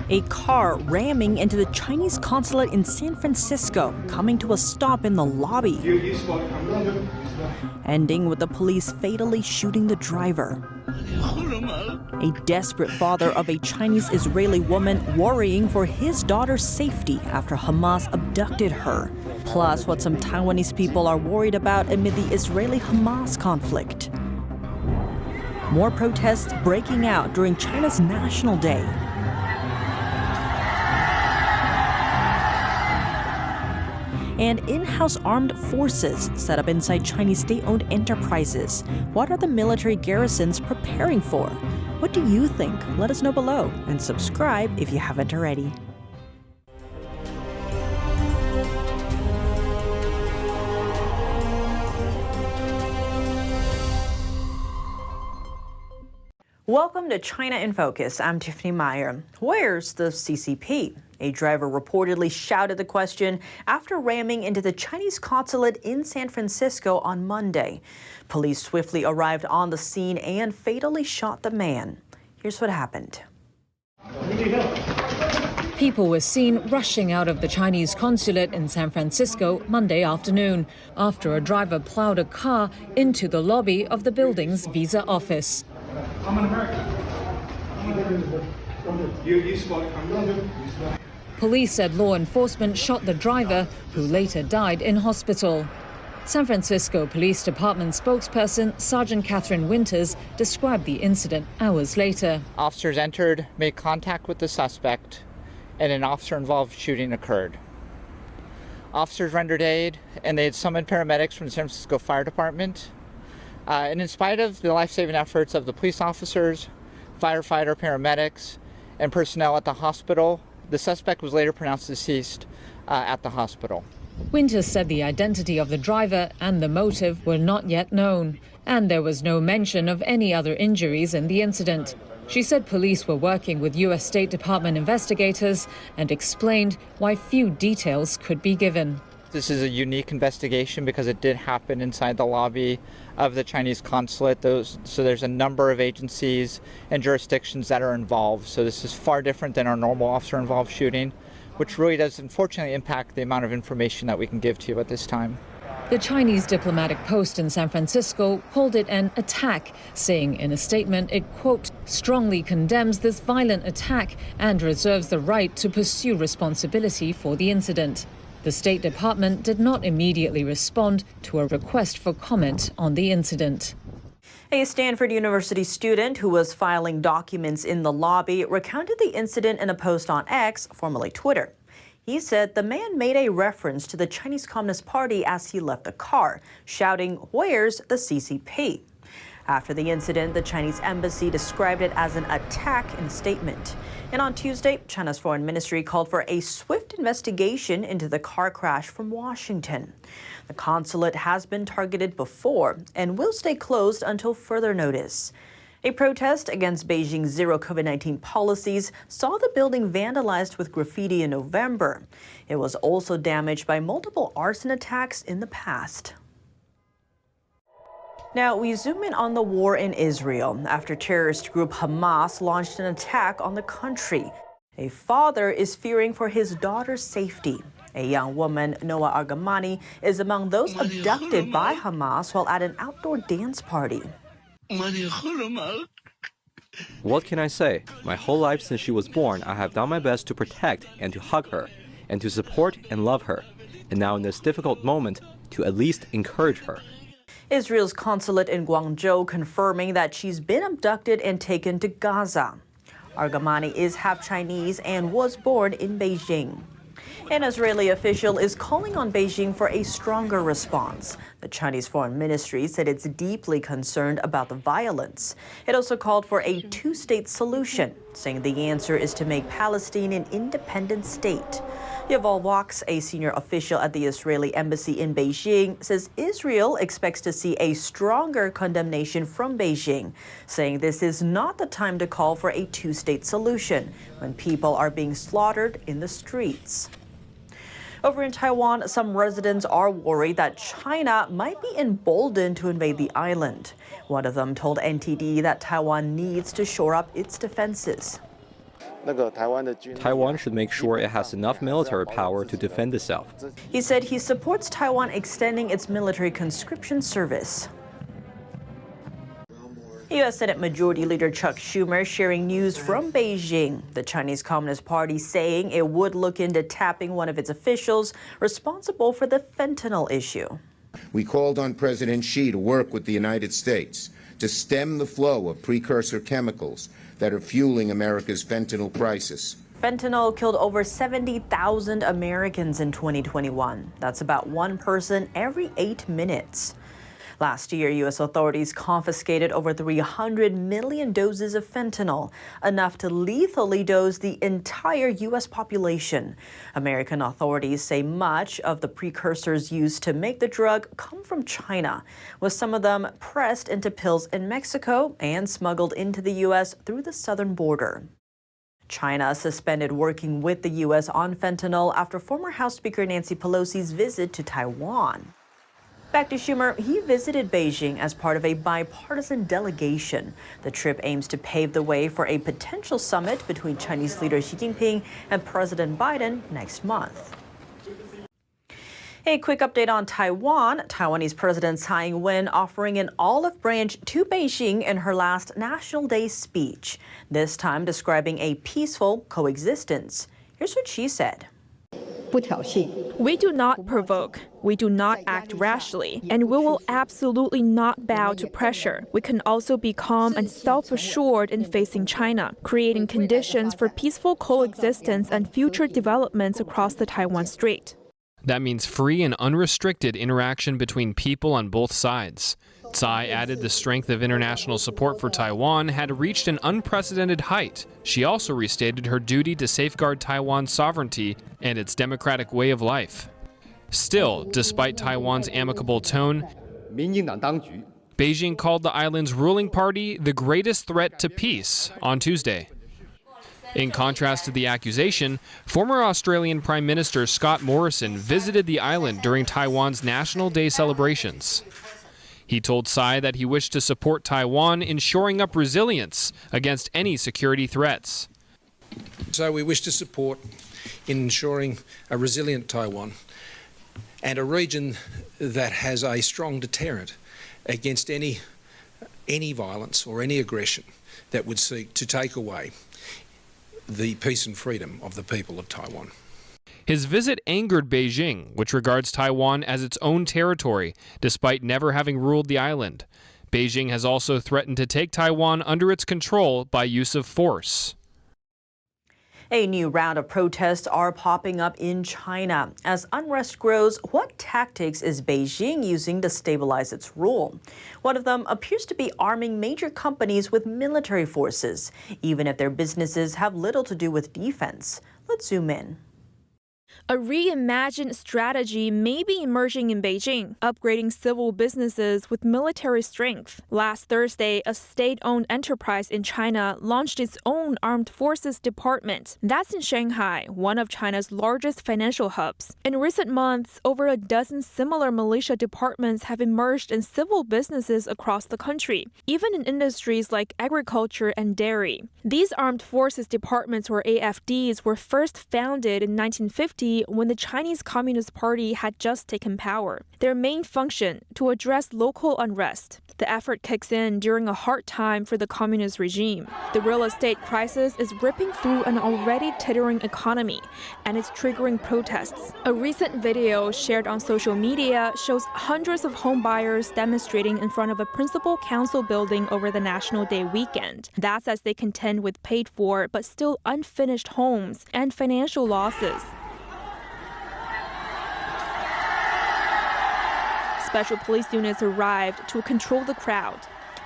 A car ramming into the Chinese consulate in San Francisco, coming to a stop in the lobby, ending with the police fatally shooting the driver. A desperate father of a Chinese-Israeli woman worrying for his daughter's safety after Hamas abducted her. Plus, what some Taiwanese people are worried about amid the Israeli-Hamas conflict. More protests breaking out during China's National Day. And in-house armed forces set up inside Chinese state-owned enterprises. What are the military garrisons preparing for? What do you think? Let us know below and subscribe if you haven't already. Welcome to China in Focus. I'm Tiffany Meyer. Where's the CCP? A driver reportedly shouted the question after ramming into the Chinese consulate in San Francisco on Monday. Police swiftly arrived on the scene and fatally shot the man. Here's what happened. People were seen rushing out of the Chinese consulate in San Francisco Monday afternoon after a driver plowed a car into the lobby of the building's visa office. I'm an American. You spoke. Police said law enforcement shot the driver, who later died in hospital. San Francisco Police Department spokesperson Sergeant Catherine Winters described the incident hours later. Officers entered, made contact with the suspect, and an officer-involved shooting occurred. Officers rendered aid, and they had summoned paramedics from the San Francisco Fire Department. And in spite of the life-saving efforts of the police officers, firefighter, paramedics, and personnel at the hospital, the suspect was later pronounced deceased at the hospital. Winters said the identity of the driver and the motive were not yet known, and there was no mention of any other injuries in the incident. She said police were working with U.S. State Department investigators and explained why few details could be given. This is a unique investigation because it did happen inside the lobby of the Chinese consulate. So there's a number of agencies and jurisdictions that are involved. So this is far different than our normal officer-involved shooting, which really does unfortunately impact the amount of information that we can give to you at this time. The Chinese diplomatic post in San Francisco called it an attack, saying in a statement it, quote, strongly condemns this violent attack and reserves the right to pursue responsibility for the incident. The State Department did not immediately respond to a request for comment on the incident. A Stanford University student who was filing documents in the lobby recounted the incident in a post on X, formerly Twitter. He said the man made a reference to the Chinese Communist Party as he left the car, shouting, "Where's the CCP?" After the incident, the Chinese embassy described it as an attack in a statement. And on Tuesday, China's foreign ministry called for a swift investigation into the car crash from Washington. The consulate has been targeted before and will stay closed until further notice. A protest against Beijing's zero COVID-19 policies saw the building vandalized with graffiti in November. It was also damaged by multiple arson attacks in the past. Now, we zoom in on the war in Israel after terrorist group Hamas launched an attack on the country. A father is fearing for his daughter's safety. A young woman, Noah Argamani, is among those abducted by Hamas while at an outdoor dance party. What can I say? My whole life since she was born, I have done my best to protect and to hug her, and to support and love her. And now in this difficult moment, to at least encourage her. Israel's consulate in Guangzhou confirming that she's been abducted and taken to Gaza. Argamani is half Chinese and was born in Beijing. An Israeli official is calling on Beijing for a stronger response. The Chinese Foreign Ministry said it's deeply concerned about the violence. It also called for a two-state solution, saying the answer is to make Palestine an independent state. Yuval Wachs, a senior official at the Israeli embassy in Beijing, says Israel expects to see a stronger condemnation from Beijing, saying this is not the time to call for a two-state solution when people are being slaughtered in the streets. Over in Taiwan, some residents are worried that China might be emboldened to invade the island. One of them told NTD that Taiwan needs to shore up its defenses. Taiwan should make sure it has enough military power to defend itself. He said he supports Taiwan extending its military conscription service. U.S. Senate Majority Leader Chuck Schumer sharing news from Beijing. The Chinese Communist Party saying it would look into tapping one of its officials responsible for the fentanyl issue. We called on President Xi to work with the United States to stem the flow of precursor chemicals that are fueling America's fentanyl crisis. Fentanyl killed over 70,000 Americans in 2021. That's about one person every 8 minutes. Last year, U.S. authorities confiscated over 300 million doses of fentanyl, enough to lethally dose the entire U.S. population. American authorities say much of the precursors used to make the drug come from China, with some of them pressed into pills in Mexico and smuggled into the U.S. through the southern border. China suspended working with the U.S. on fentanyl after former House Speaker Nancy Pelosi's visit to Taiwan. Back to Schumer, he visited Beijing as part of a bipartisan delegation. The trip aims to pave the way for a potential summit between Chinese leader Xi Jinping and President Biden next month. A quick update on Taiwan. Taiwanese President Tsai Ing-Wen offering an olive branch to Beijing in her last National Day speech, this time describing a peaceful coexistence. Here's what she said. We do not provoke, we do not act rashly, and we will absolutely not bow to pressure. We can also be calm and self-assured in facing China, creating conditions for peaceful coexistence and future developments across the Taiwan Strait. That means free and unrestricted interaction between people on both sides. Tsai added the strength of international support for Taiwan had reached an unprecedented height. She also restated her duty to safeguard Taiwan's sovereignty and its democratic way of life. Still, despite Taiwan's amicable tone, Beijing called the island's ruling party the greatest threat to peace on Tuesday. In contrast to the accusation, former Australian Prime Minister Scott Morrison visited the island during Taiwan's National Day celebrations. He told Tsai that he wished to support Taiwan in shoring up resilience against any security threats. So we wish to support in ensuring a resilient Taiwan and a region that has a strong deterrent against any violence or any aggression that would seek to take away the peace and freedom of the people of Taiwan. His visit angered Beijing, which regards Taiwan as its own territory, despite never having ruled the island. Beijing has also threatened to take Taiwan under its control by use of force. A new round of protests are popping up in China. As unrest grows, what tactics is Beijing using to stabilize its rule? One of them appears to be arming major companies with military forces, even if their businesses have little to do with defense. Let's zoom in. A reimagined strategy may be emerging in Beijing, upgrading civil businesses with military strength. Last Thursday, a state-owned enterprise in China launched its own armed forces department. That's in Shanghai, one of China's largest financial hubs. In recent months, over a dozen similar militia departments have emerged in civil businesses across the country, even in industries like agriculture and dairy. These armed forces departments, or AFDs, were first founded in 1950 when the Chinese Communist Party had just taken power. Their main function, to address local unrest. The effort kicks in during a hard time for the communist regime. The real estate crisis is ripping through an already teetering economy, and it's triggering protests. A recent video shared on social media shows hundreds of home buyers demonstrating in front of a principal council building over the National Day weekend. That's as they contend with paid for but still unfinished homes and financial losses. Special police units arrived to control the crowd.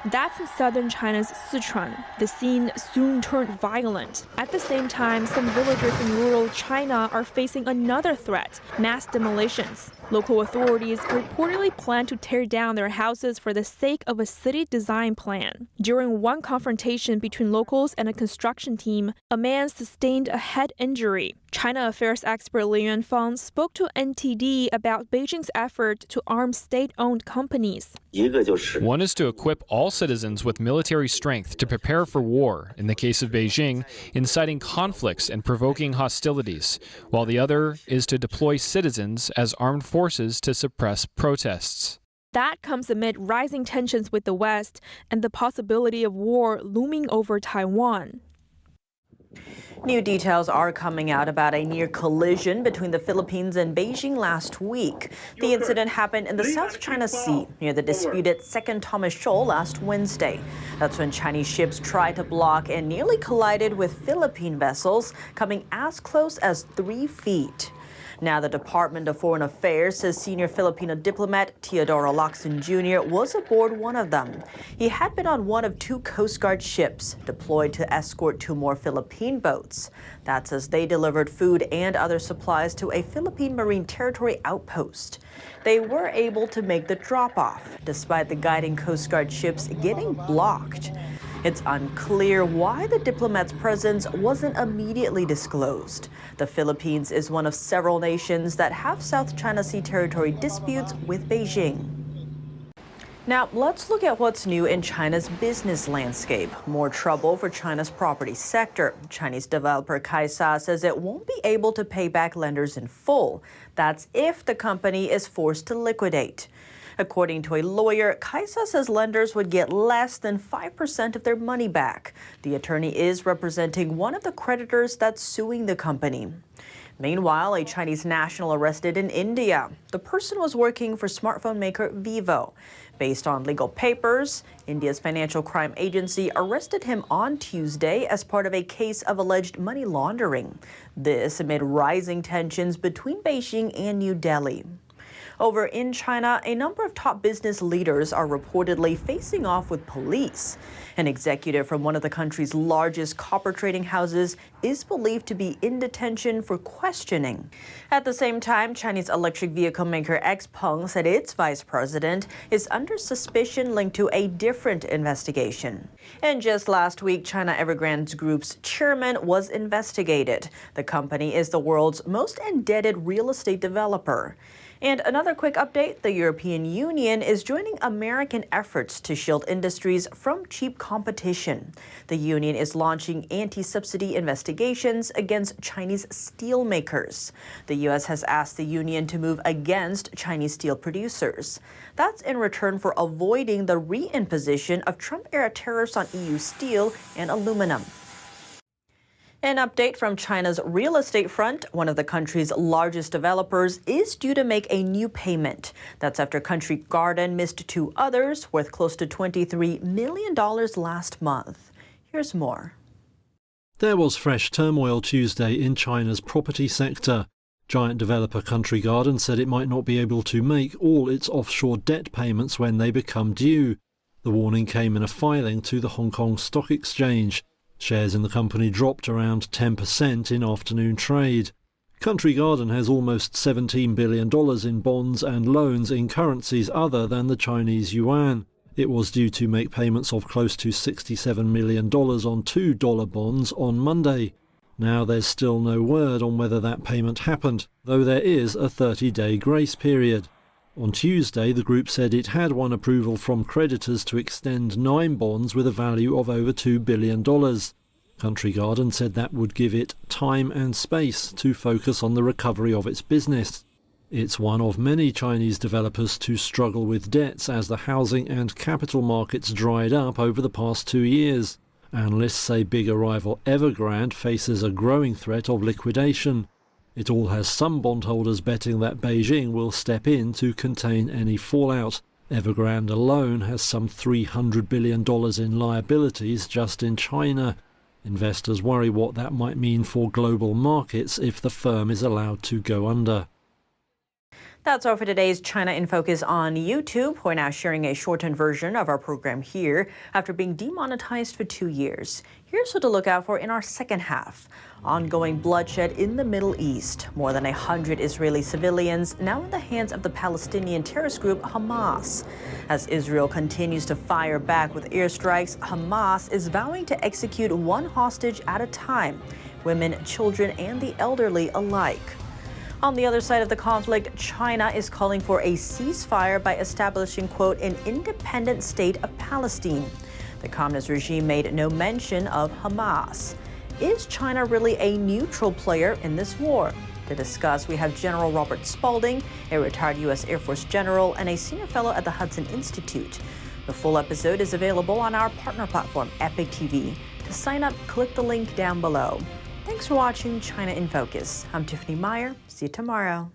That's in southern China's Sichuan. The scene soon turned violent. At the same time, some villagers in rural China are facing another threat: mass demolitions. Local authorities reportedly plan to tear down their houses for the sake of a city design plan. During one confrontation between locals and a construction team, a man sustained a head injury. China affairs expert Li Yuanfang spoke to NTD about Beijing's effort to arm state-owned companies. One is to equip all citizens with military strength to prepare for war, in the case of Beijing, inciting conflicts and provoking hostilities, while the other is to deploy citizens as armed forces to suppress protests. That comes amid rising tensions with the West and the possibility of war looming over Taiwan. New details are coming out about a near collision between the Philippines and Beijing last week. The incident happened in the South China Sea near the disputed Second Thomas Shoal last Wednesday. That's when Chinese ships tried to block and nearly collided with Philippine vessels, coming as close as 3 feet. Now, the Department of Foreign Affairs says senior Filipino diplomat Teodoro Locsin Jr. was aboard one of them. He had been on one of 2 Coast Guard ships deployed to escort 2 more Philippine boats. That's as they delivered food and other supplies to a Philippine Marine Territory outpost. They were able to make the drop-off, despite the guiding Coast Guard ships getting blocked. It's unclear why the diplomat's presence wasn't immediately disclosed. The Philippines is one of several nations that have South China Sea territory disputes with Beijing. Now, let's look at what's new in China's business landscape. More trouble for China's property sector. Chinese developer Kaisa says it won't be able to pay back lenders in full. That's if the company is forced to liquidate. According to a lawyer, Kaisa says lenders would get less than 5% of their money back. The attorney is representing one of the creditors that's suing the company. Meanwhile, a Chinese national arrested in India. The person was working for smartphone maker Vivo. Based on legal papers, India's financial crime agency arrested him on Tuesday as part of a case of alleged money laundering. This amid rising tensions between Beijing and New Delhi. Over in China, a number of top business leaders are reportedly facing off with police. An executive from one of the country's largest copper trading houses is believed to be in detention for questioning. At the same time, Chinese electric vehicle maker XPeng said its vice president is under suspicion linked to a different investigation. And just last week, China Evergrande Group's chairman was investigated. The company is the world's most indebted real estate developer. And another quick update, the European Union is joining American efforts to shield industries from cheap competition. The union is launching anti-subsidy investigations against Chinese steel makers. The U.S. has asked the union to move against Chinese steel producers. That's in return for avoiding the reimposition of Trump-era tariffs on EU steel and aluminum. An update from China's real estate front. One of the country's largest developers is due to make a new payment. That's after Country Garden missed 2 others worth close to $23 million last month. Here's more. There was fresh turmoil Tuesday in China's property sector. Giant developer Country Garden said it might not be able to make all its offshore debt payments when they become due. The warning came in a filing to the Hong Kong Stock Exchange. Shares in the company dropped around 10% in afternoon trade. Country Garden has almost $17 billion in bonds and loans in currencies other than the Chinese yuan. It was due to make payments of close to $67 million on $2 bonds on Monday. Now there's still no word on whether that payment happened, though there is a 30-day grace period. On Tuesday, the group said it had won approval from creditors to extend 9 bonds with a value of over $2 billion. Country Garden said that would give it time and space to focus on the recovery of its business. It's one of many Chinese developers to struggle with debts as the housing and capital markets dried up over the past 2 years. Analysts say bigger rival Evergrande faces a growing threat of liquidation. It all has some bondholders betting that Beijing will step in to contain any fallout. Evergrande alone has some $300 billion in liabilities just in China. Investors worry what that might mean for global markets if the firm is allowed to go under. That's all for today's China in Focus on YouTube. We're now sharing a shortened version of our program here after being demonetized for 2 years. Here's what to look out for in our second half. Ongoing bloodshed in the Middle East. More than 100 Israeli civilians now in the hands of the Palestinian terrorist group Hamas. As Israel continues to fire back with airstrikes, Hamas is vowing to execute 1 hostage at a time, women, children, and the elderly alike. On the other side of the conflict, China is calling for a ceasefire by establishing, quote, an independent state of Palestine. The communist regime made no mention of Hamas. Is China really a neutral player in this war? To discuss, we have General Robert Spalding, a retired U.S. Air Force general and a senior fellow at the Hudson Institute. The full episode is available on our partner platform, Epic TV. To sign up, click the link down below. Thanks for watching China in Focus. I'm Tiffany Meyer. See you tomorrow.